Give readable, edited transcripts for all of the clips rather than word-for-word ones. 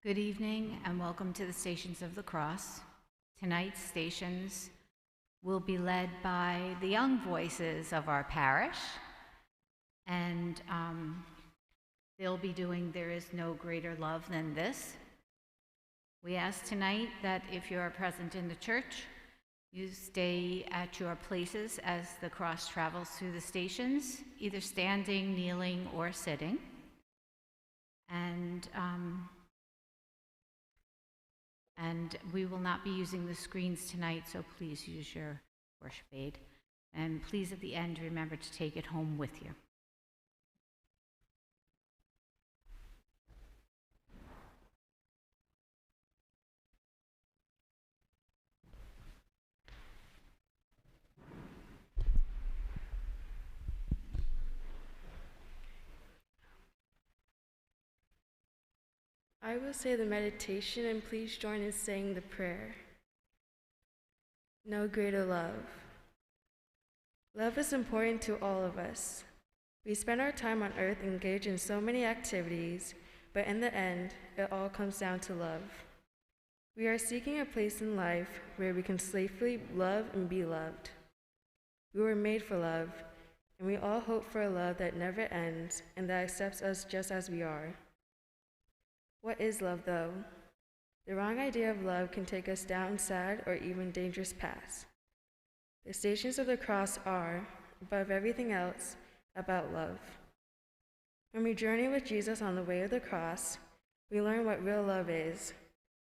Good evening and welcome to the Stations of the Cross. Tonight's stations will be led by the young voices of our parish, and they'll be doing There Is No Greater Love Than This. We ask tonight that if you are present in the church, you stay at your places as the cross travels through the stations, either standing, kneeling, or sitting. And we will not be using the screens tonight, so please use your worship aid. And please, at the end, remember to take it home with you. I will say the meditation, and please join in saying the prayer. No greater love. Love is important to all of us. We spend our time on earth engaged in so many activities, but in the end, it all comes down to love. We are seeking a place in life where we can safely love and be loved. We were made for love, and we all hope for a love that never ends and that accepts us just as we are. What is love, though? The wrong idea of love can take us down sad or even dangerous paths. The Stations of the Cross are, above everything else, about love. When we journey with Jesus on the way of the cross, we learn what real love is,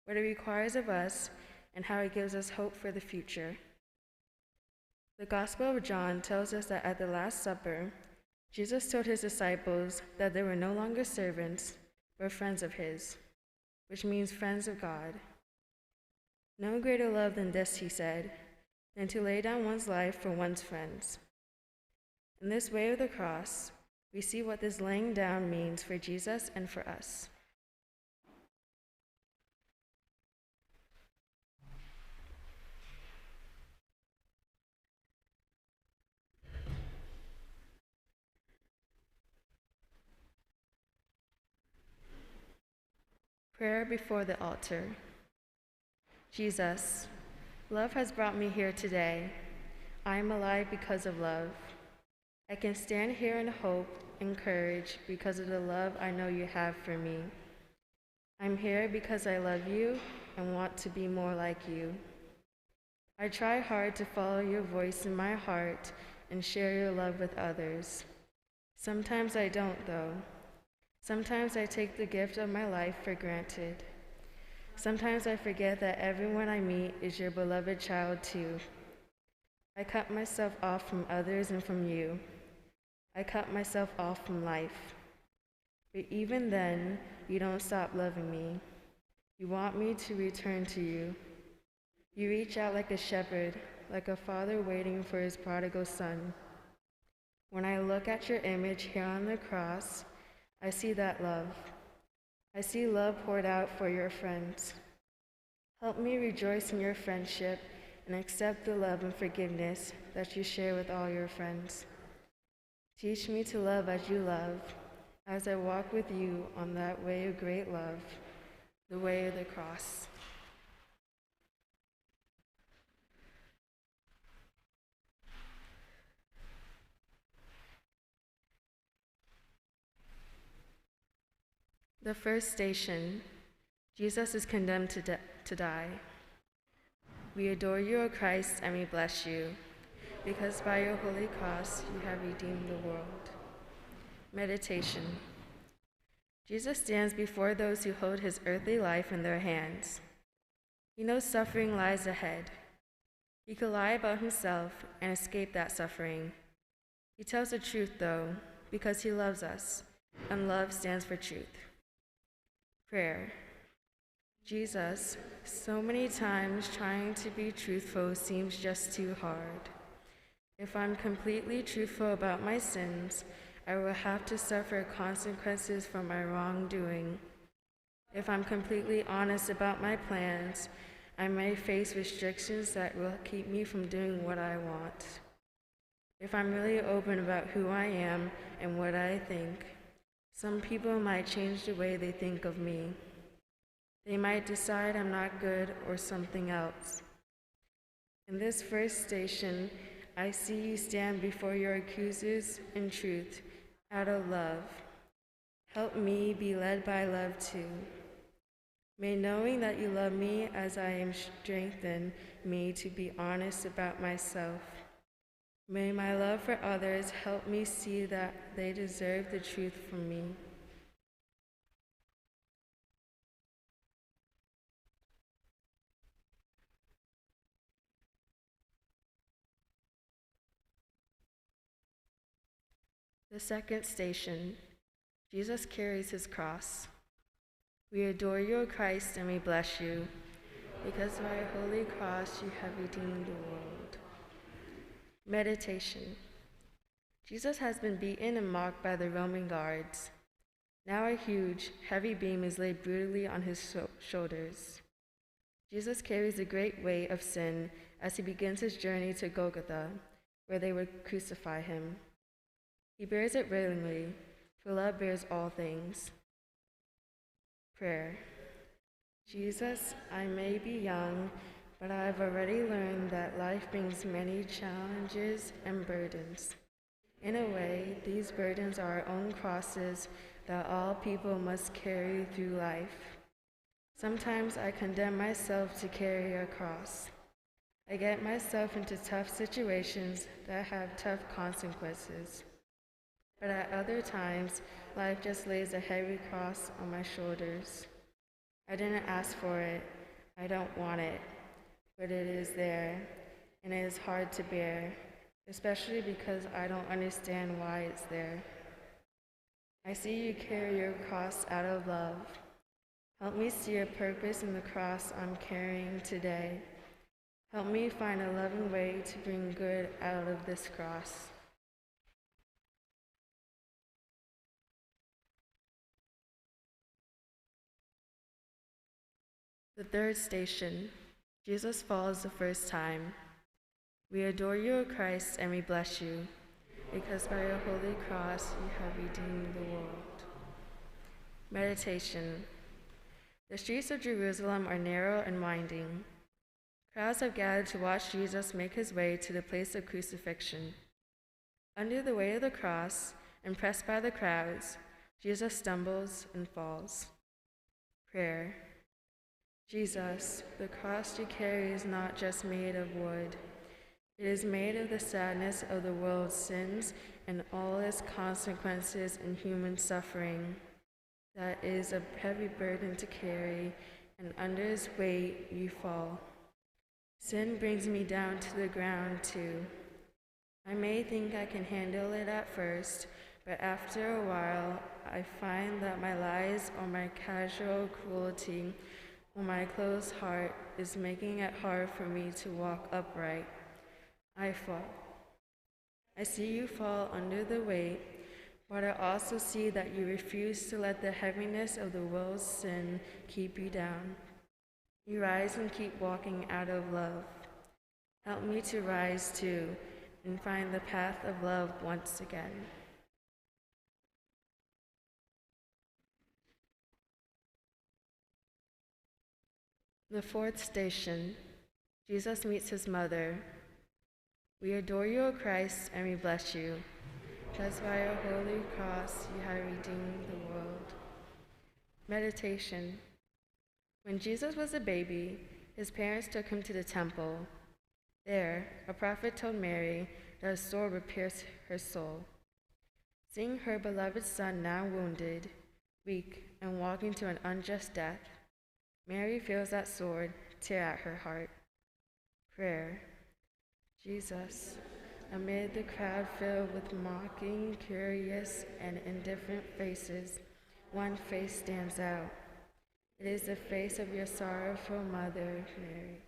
what it requires of us, and how it gives us hope for the future. The Gospel of John tells us that at the Last Supper, Jesus told his disciples that they were no longer servants, but friends of his, which means friends of God. No greater love than this, he said, than to lay down one's life for one's friends. In this way of the cross, we see what this laying down means for Jesus and for us. Prayer before the altar. Jesus, love has brought me here today. I am alive because of love. I can stand here in hope and courage because of the love I know you have for me. I'm here because I love you and want to be more like you. I try hard to follow your voice in my heart and share your love with others. Sometimes I don't, though. Sometimes I take the gift of my life for granted. Sometimes I forget that everyone I meet is your beloved child too. I cut myself off from others and from you. I cut myself off from life. But even then, you don't stop loving me. You want me to return to you. You reach out like a shepherd, like a father waiting for his prodigal son. When I look at your image here on the cross, I see that love. I see love poured out for your friends. Help me rejoice in your friendship and accept the love and forgiveness that you share with all your friends. Teach me to love as you love, as I walk with you on that way of great love, the way of the cross. The first station, Jesus is condemned to die. We adore you, O Christ, and we bless you, because by your holy cross you have redeemed the world. Meditation. Jesus stands before those who hold his earthly life in their hands. He knows suffering lies ahead. He could lie about himself and escape that suffering. He tells the truth, though, because he loves us, and love stands for truth. Prayer. Jesus, so many times trying to be truthful seems just too hard. If I'm completely truthful about my sins, I will have to suffer consequences for my wrongdoing. If I'm completely honest about my plans, I may face restrictions that will keep me from doing what I want. If I'm really open about who I am and what I think, some people might change the way they think of me. They might decide I'm not good or something else. In this first station, I see you stand before your accusers in truth, out of love. Help me be led by love too. May knowing that you love me as I am strengthen me to be honest about myself. May my love for others help me see that they deserve the truth from me. The second station, Jesus carries his cross. We adore you, O Christ, and we bless you, because by your holy cross you have redeemed the world. Meditation. Jesus has been beaten and mocked by the Roman guards. Now a huge, heavy beam is laid brutally on his shoulders. Jesus carries the great weight of sin as he begins his journey to Golgotha, where they would crucify him. He bears it willingly, for love bears all things. Prayer. Jesus, I may be young, but I have already learned that life brings many challenges and burdens. In a way, these burdens are our own crosses that all people must carry through life. Sometimes I condemn myself to carry a cross. I get myself into tough situations that have tough consequences. But at other times, life just lays a heavy cross on my shoulders. I didn't ask for it, I don't want it, but it is there, and it is hard to bear, especially because I don't understand why it's there. I see you carry your cross out of love. Help me see your purpose in the cross I'm carrying today. Help me find a loving way to bring good out of this cross. The third station, Jesus falls the first time. We adore you, O Christ, and we bless you, because by your holy cross you have redeemed the world. Meditation. The streets of Jerusalem are narrow and winding. Crowds have gathered to watch Jesus make his way to the place of crucifixion. Under the weight of the cross, and pressed by the crowds, Jesus stumbles and falls. Prayer. Jesus, the cross you carry is not just made of wood. It is made of the sadness of the world's sins and all its consequences and human suffering. That is a heavy burden to carry, and under its weight you fall. Sin brings me down to the ground too. I may think I can handle it at first, but after a while I find that my lies or my casual cruelty or my closed heart is making it hard for me to walk upright. I fall. I see you fall under the weight, but I also see that you refuse to let the heaviness of the world's sin keep you down. You rise and keep walking out of love. Help me to rise too and find the path of love once again. The fourth station, Jesus meets his mother. We adore you, O Christ, and we bless you, because by your holy cross you have redeemed the world. Meditation. When Jesus was a baby, his parents took him to the temple. There, a prophet told Mary that a sword would pierce her soul. Seeing her beloved son now wounded, weak, and walking to an unjust death, Mary feels that sword tear at her heart. Prayer. Jesus, amid the crowd filled with mocking, curious, and indifferent faces, one face stands out. It is the face of your sorrowful mother, Mary.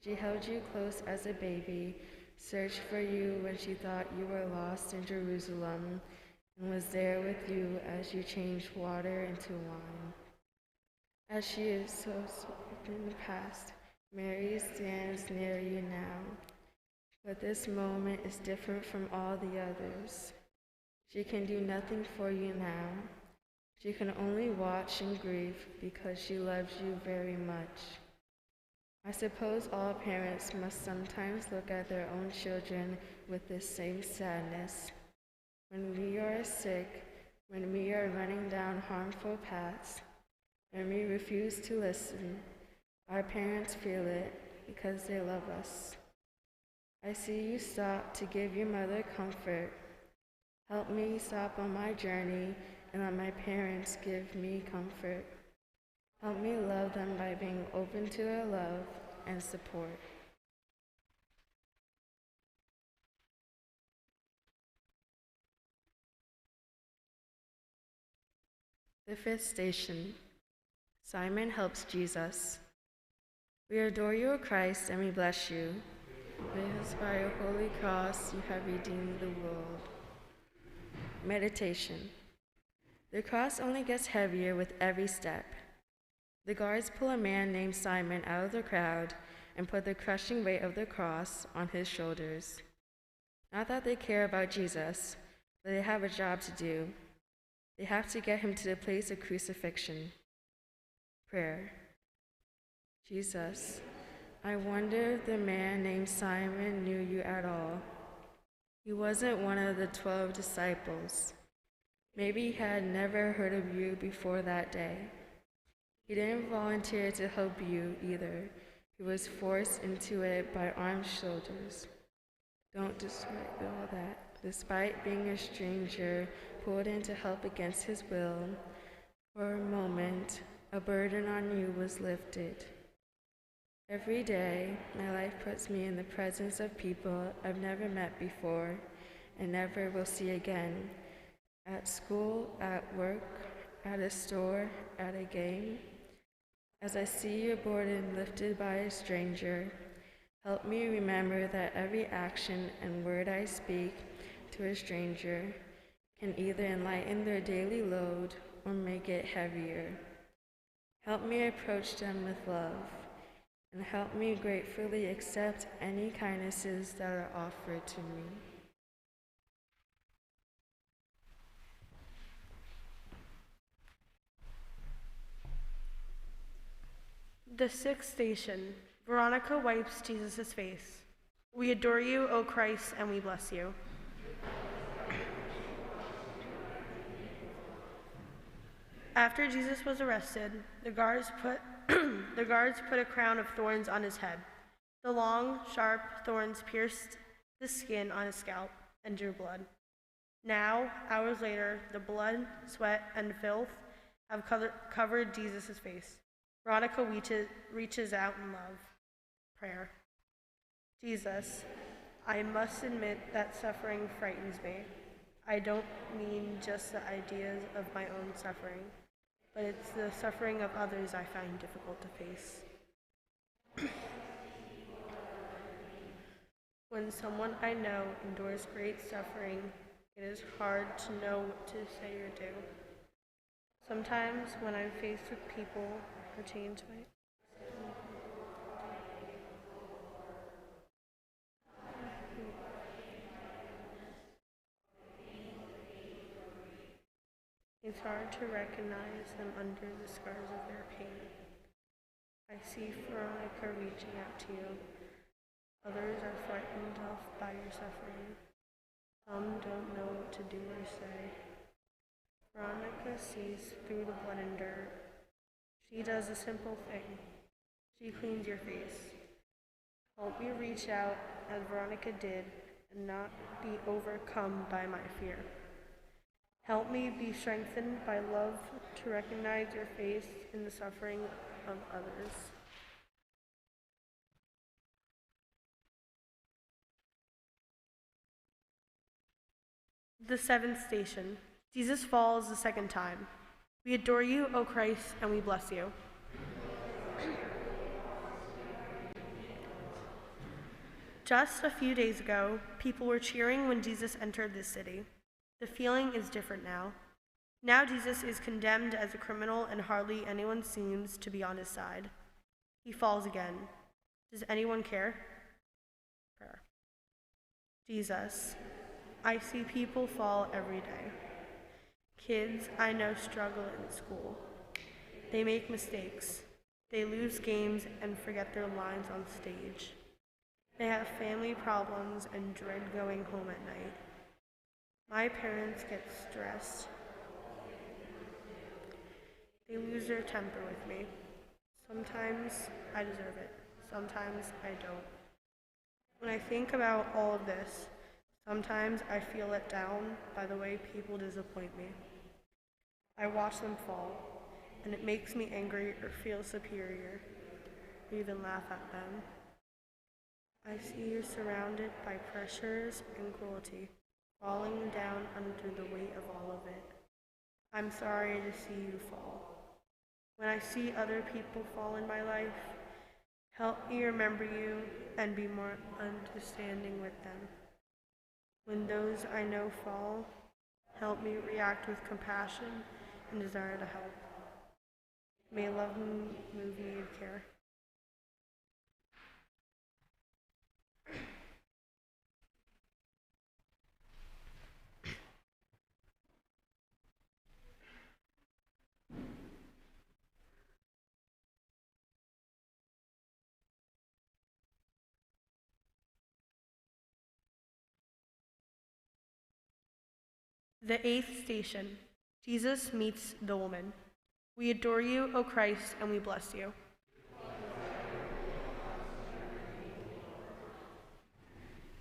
She held you close as a baby, searched for you when she thought you were lost in Jerusalem, and was there with you as you changed water into wine. As she is so sweet in the past, Mary stands near you now. But this moment is different from all the others. She can do nothing for you now. She can only watch and grieve because she loves you very much. I suppose all parents must sometimes look at their own children with this same sadness. When we are sick, when we are running down harmful paths, when we refuse to listen, our parents feel it because they love us. I see you stop to give your mother comfort. Help me stop on my journey and let my parents give me comfort. Help me love them by being open to their love and support. The fifth station. Simon helps Jesus. We adore you, O Christ, and we bless you, because by your holy cross you have redeemed the world. Meditation. The cross only gets heavier with every step. The guards pull a man named Simon out of the crowd and put the crushing weight of the cross on his shoulders. Not that they care about Jesus, but they have a job to do. They have to get him to the place of crucifixion. Prayer. Jesus, I wonder if the man named Simon knew you at all. He wasn't one of the 12 disciples. Maybe he had never heard of you before that day. He didn't volunteer to help you either. He was forced into it by armed soldiers. Don't describe all that. Despite being a stranger, pulled in to help against his will, for a moment, a burden on you was lifted. Every day, my life puts me in the presence of people I've never met before and never will see again. At school, at work, at a store, at a game. As I see your burden lifted by a stranger, help me remember that every action and word I speak to a stranger can either enlighten their daily load or make it heavier. Help me approach them with love, and help me gratefully accept any kindnesses that are offered to me. The sixth station. Veronica wipes Jesus' face. We adore you, O Christ, and we bless you. After Jesus was arrested, the guards put a crown of thorns on his head. The long, sharp thorns pierced the skin on his scalp and drew blood. Now, hours later, the blood, sweat, and filth have covered Jesus' face. Veronica reaches out in love. Prayer. Jesus, I must admit that suffering frightens me. I don't mean just the ideas of my own suffering, but it's the suffering of others I find difficult to face. When someone I know endures great suffering, it is hard to know what to say or do. Sometimes when I'm faced with people who change my it's hard to recognize them under the scars of their pain. I see Veronica reaching out to you. Others are frightened off by your suffering. Some don't know what to do or say. Veronica sees through the blood and dirt. She does a simple thing. She cleans your face. Help me reach out as Veronica did and not be overcome by my fear. Help me be strengthened by love to recognize your face in the suffering of others. The seventh station. Jesus falls the second time. We adore you, O Christ, and we bless you. Just a few days ago, people were cheering when Jesus entered this city. The feeling is different now. Now Jesus is condemned as a criminal and hardly anyone seems to be on his side. He falls again. Does anyone care? Prayer. Jesus, I see people fall every day. Kids I know struggle in school. They make mistakes. They lose games and forget their lines on stage. They have family problems and dread going home at night. My parents get stressed. They lose their temper with me. Sometimes I deserve it. Sometimes I don't. When I think about all of this, sometimes I feel let down by the way people disappoint me. I watch them fall, and it makes me angry or feel superior, or even laugh at them. I see you surrounded by pressures and cruelty, falling down under the weight of all of it. I'm sorry to see you fall. When I see other people fall in my life, help me remember you and be more understanding with them. When those I know fall, help me react with compassion and desire to help. May love move me to care. The 8th station, Jesus meets the woman. We adore you, O Christ, and we bless you.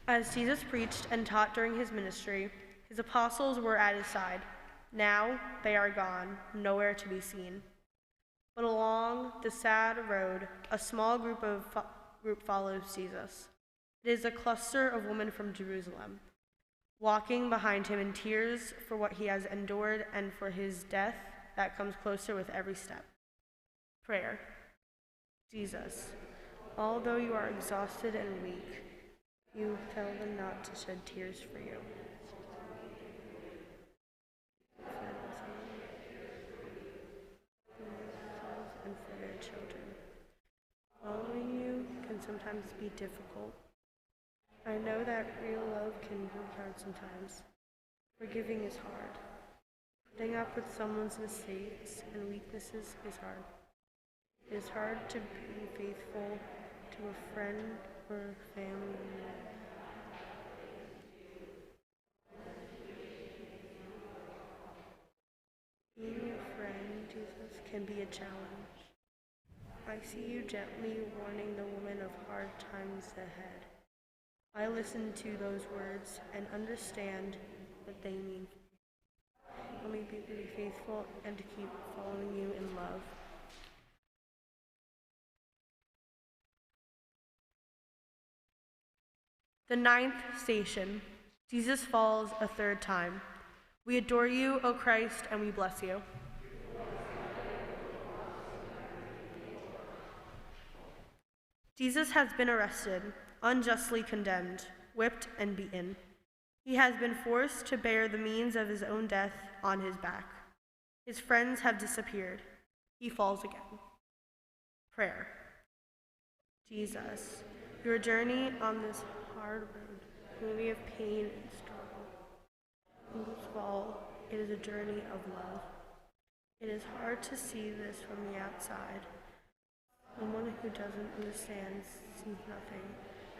As Jesus preached and taught during his ministry, his apostles were at his side. Now they are gone, nowhere to be seen. But along the sad road, a small group follows Jesus. It is a cluster of women from Jerusalem, walking behind him in tears for what he has endured and for his death that comes closer with every step. Prayer. Jesus, although you are exhausted and weak, you tell them not to shed tears for you. And for their children. Following you can sometimes be difficult. I know that real love can be hard sometimes. Forgiving is hard. Putting up with someone's mistakes and weaknesses is hard. It is hard to be faithful to a friend or family member. Being a friend, Jesus, can be a challenge. I see you gently warning the woman of hard times ahead. I listen to those words and understand what they mean. Help me be faithful and to keep following you in love. The 9th station, Jesus falls a 3rd time. We adore you, O Christ, and we bless you. Jesus has been arrested, unjustly condemned, whipped, and beaten. He has been forced to bear the means of his own death on his back. His friends have disappeared. He falls again. Prayer. Jesus, your journey on this hard road will be of pain and struggle. Most of all, it is a journey of love. It is hard to see this from the outside. Someone who doesn't understand sees nothing.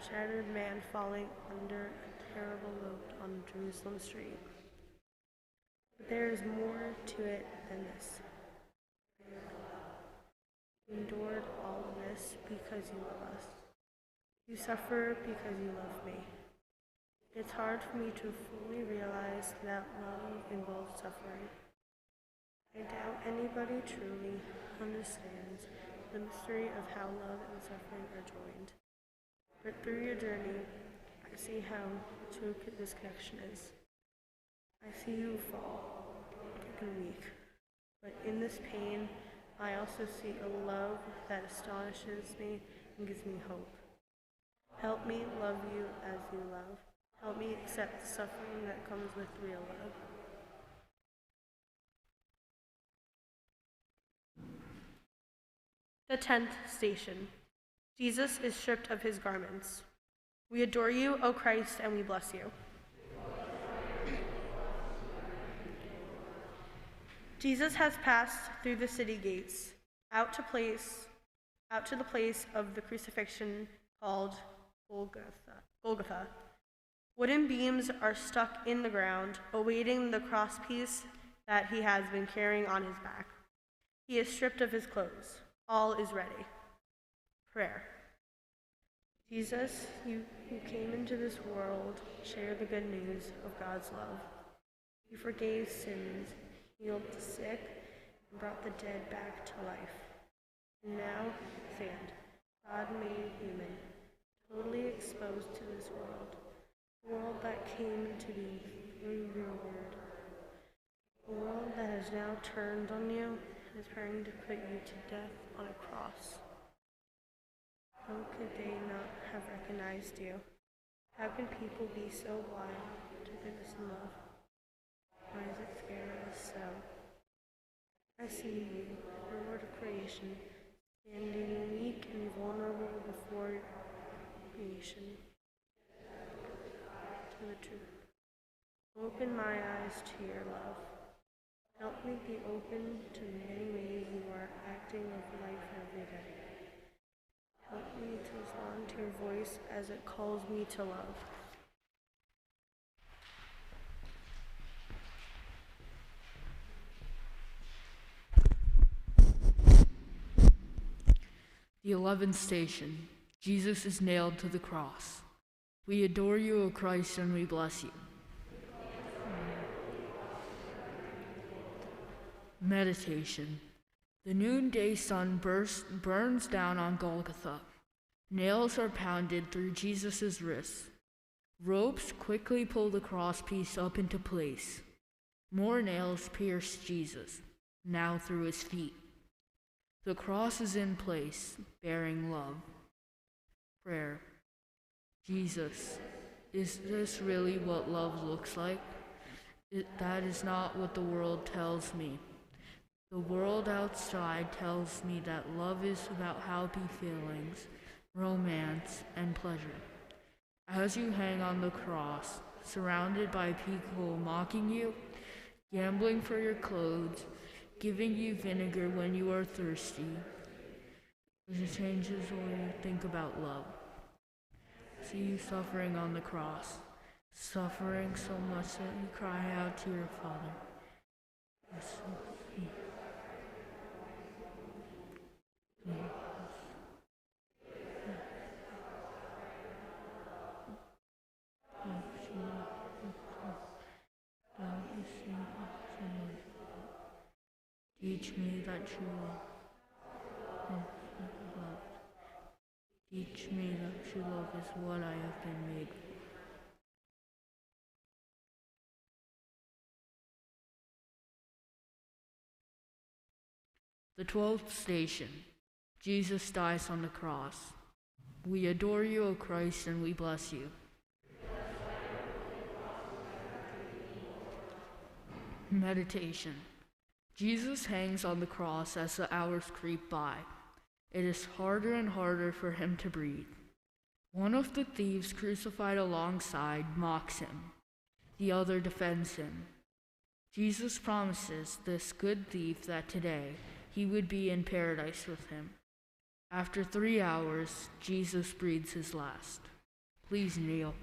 Shattered man falling under a terrible load on Jerusalem street. But there is more to it than this. You endured all of this because you love us. You suffer because you love me. It's hard for me to fully realize that love involves suffering. I doubt anybody truly understands the mystery of how love and suffering are joined. But through your journey, I see how true this connection is. I see you fall and weak, but in this pain, I also see a love that astonishes me and gives me hope. Help me love you as you love. Help me accept the suffering that comes with real love. The 10th station. Jesus is stripped of his garments. We adore you, O Christ, and we bless you. Jesus has passed through the city gates, out to the place of the crucifixion called Golgotha. Wooden beams are stuck in the ground, awaiting the crosspiece that he has been carrying on his back. He is stripped of his clothes. All is ready. Prayer. Jesus, you who came into this world, share the good news of God's love. You forgave sins, healed the sick, and brought the dead back to life. And now, stand, God made human, totally exposed to this world, a world that came into being through your word, a world that has now turned on you and is preparing to put you to death on a cross. How could they not have recognized you? How can people be so blind to goodness and love? Why is it scare us so? I see you, the Lord of creation, standing weak and vulnerable before creation to the truth. Open my eyes to your love. Help me be open to many ways you are acting of life every day. Help me to respond to your voice as it calls me to love. The 11th station. Jesus is nailed to the cross. We adore you, O Christ, and we bless you. Meditation. The noonday sun burns down on Golgotha. Nails are pounded through Jesus' wrists. Ropes quickly pull the crosspiece up into place. More nails pierce Jesus, now through his feet. The cross is in place, bearing love. Prayer. Jesus, is this really what love looks like? That is not what the world tells me. The world outside tells me that love is about happy feelings, romance, and pleasure. As you hang on the cross, surrounded by people mocking you, gambling for your clothes, giving you vinegar when you are thirsty, it changes the way you think about love. See you suffering on the cross, suffering so much that you cry out to your Father. Teach me that true love. Teach me that true love is what I have been made for. The 12th station. Jesus dies on the cross. We adore you, O Christ, and we bless you. Meditation. Jesus hangs on the cross as the hours creep by. It is harder and harder for him to breathe. One of the thieves crucified alongside mocks him. The other defends him. Jesus promises this good thief that today he would be in paradise with him. After 3 hours, Jesus breathes his last. Please kneel.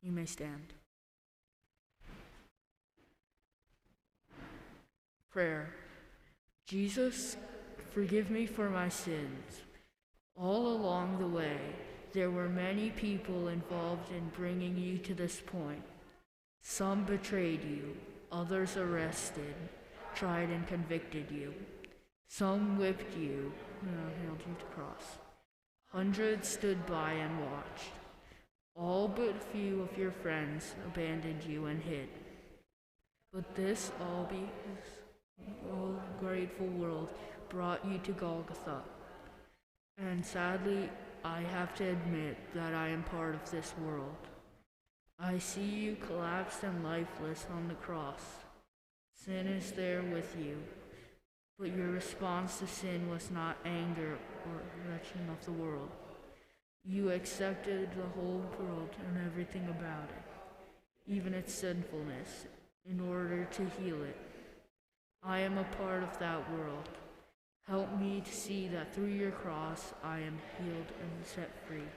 You may stand. Prayer. Jesus, forgive me for my sins. All along the way, there were many people involved in bringing you to this point. Some betrayed you, others arrested, tried and convicted you. Some whipped you, nailed you to the cross. Hundreds stood by and watched. All but a few of your friends abandoned you and hid. But this all grateful world brought you to Golgotha. And sadly, I have to admit that I am part of this world. I see you collapsed and lifeless on the cross. Sin is there with you, but your response to sin was not anger or wretching of the world. You accepted the whole world and everything about it, even its sinfulness, in order to heal it. I am a part of that world. Help me to see that through your cross I am healed and set free.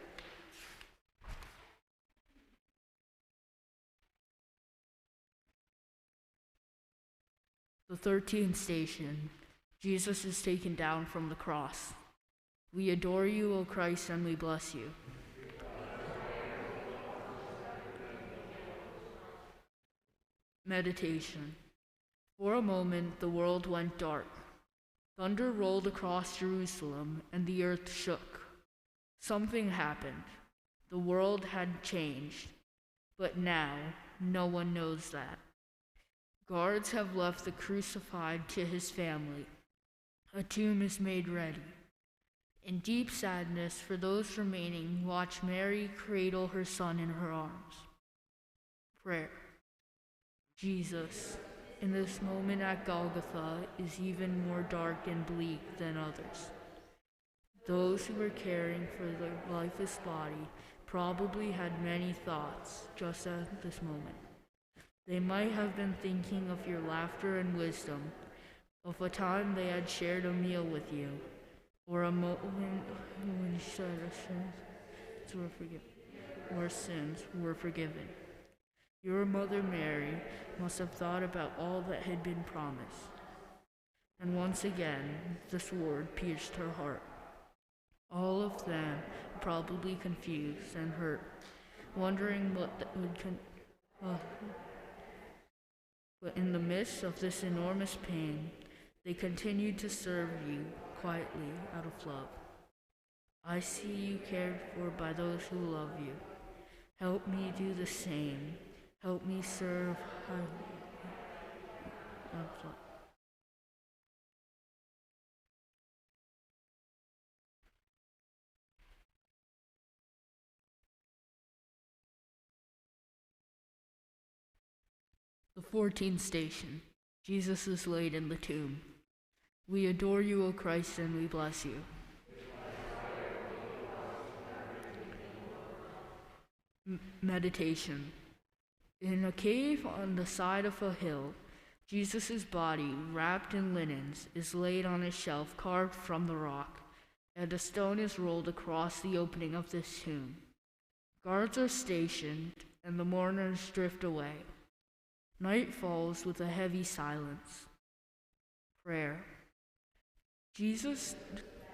The 13th station. Jesus is taken down from the cross. We adore you, O Christ, and we bless you. Meditation. For a moment, the world went dark. Thunder rolled across Jerusalem, and the earth shook. Something happened. The world had changed. But now, no one knows that. Guards have left the crucified to his family. A tomb is made ready. In deep sadness for those remaining, watch Mary cradle her son in her arms. Prayer. Jesus, in this moment at Golgotha, is even more dark and bleak than others. Those who were caring for the lifeless body probably had many thoughts just at this moment. They might have been thinking of your laughter and wisdom, of a time they had shared a meal with you, or a moment when you said our sins were forgiven. Your mother Mary must have thought about all that had been promised. And once again, the sword pierced her heart. All of them probably confused and hurt, wondering but in the midst of this enormous pain, they continued to serve you quietly out of love. I see you cared for by those who love you. Help me do the same. Help me serve The 14th station. Jesus is laid in the tomb. We adore you, O Christ, and we bless you. Meditation. In a cave on the side of a hill, Jesus' body, wrapped in linens, is laid on a shelf carved from the rock, and a stone is rolled across the opening of this tomb. Guards are stationed, and the mourners drift away. Night falls with a heavy silence. Prayer. Jesus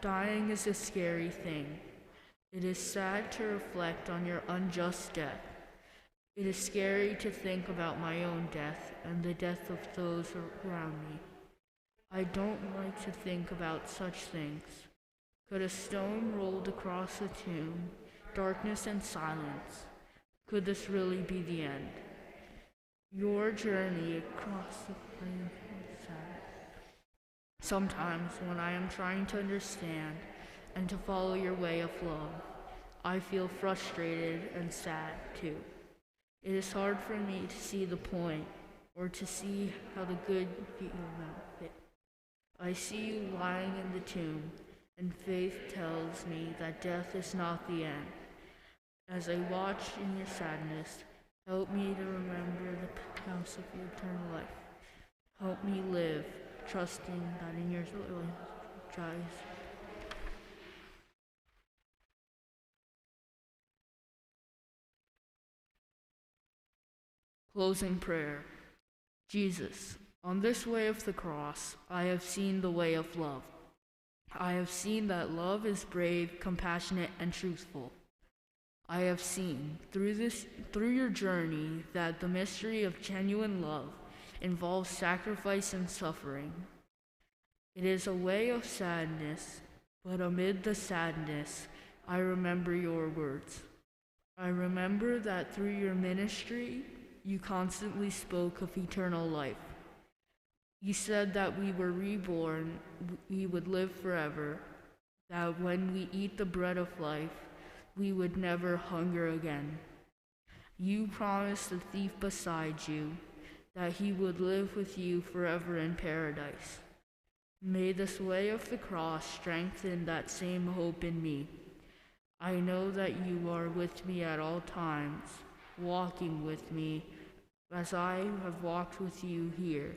dying is a scary thing. It is sad to reflect on your unjust death. It is scary to think about my own death and the death of those around me. I don't like to think about such things. Could a stone rolled across a tomb, darkness and silence, could this really be the end? Your journey across the plain is sad. Sometimes when I am trying to understand and to follow your way of love, I feel frustrated and sad too. It is hard for me to see the point or to see how the good feel about it. I see you lying in the tomb, and faith tells me that death is not the end. As I watch in your sadness, help me to remember the house of your eternal life. Help me live, trusting that in your eyes. Closing prayer. Jesus, on this way of the cross, I have seen the way of love. I have seen that love is brave, compassionate, and truthful. I have seen through your journey that the mystery of genuine love involves sacrifice and suffering. It is a way of sadness, but amid the sadness, I remember your words. I remember that through your ministry, you constantly spoke of eternal life. You said that we were reborn, we would live forever, that when we eat the bread of life, we would never hunger again. You promised the thief beside you that he would live with you forever in paradise. May this way of the cross strengthen that same hope in me. I know that you are with me at all times, walking with me as I have walked with you here.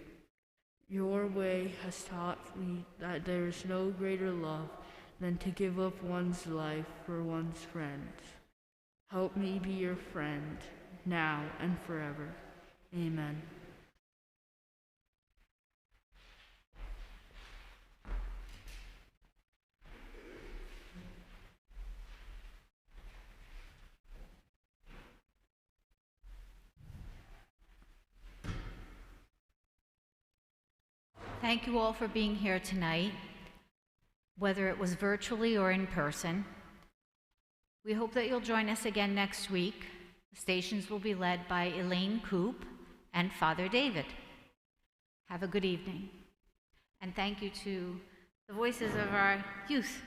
Your way has taught me that there is no greater love than to give up one's life for one's friends. Help me be your friend, now and forever. Amen. Thank you all for being here tonight, whether it was virtually or in person. We hope that you'll join us again next week. The stations will be led by Elaine Coop and Father David. Have a good evening. And thank you to the voices of our youth